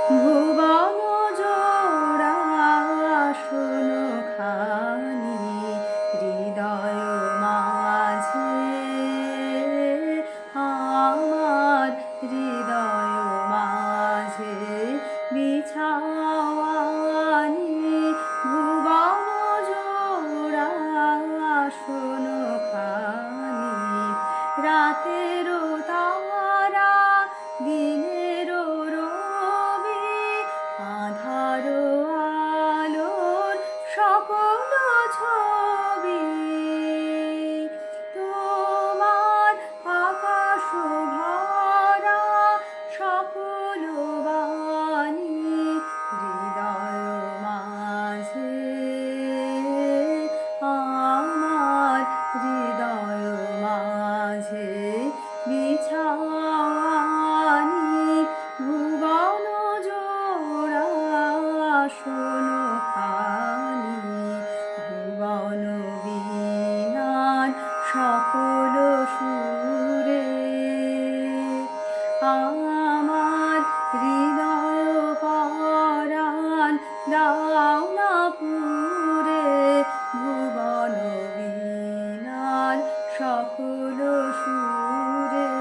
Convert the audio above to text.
ভুবন জোড়া শোনো খানি হৃদয় মাঝে, আমার হৃদয় মাঝে বিছাওয়ানি। ভুবন জোড়া শোনো খানি রাতেরও তারা দিনেরও রবি, আধার আলোর সকল ছবি তোমার। আকাশ ভরা সকল বাণী হৃদয় মাঝে, আমার হৃদয় মাঝে বিছাওয়ানি। ভুবন জোড়া শোনো খানি ভুবন বীণার সকল সুরে, আমার হৃদয় পরাণ দাও না পুরে। ভুবন বীণার সকল সুরে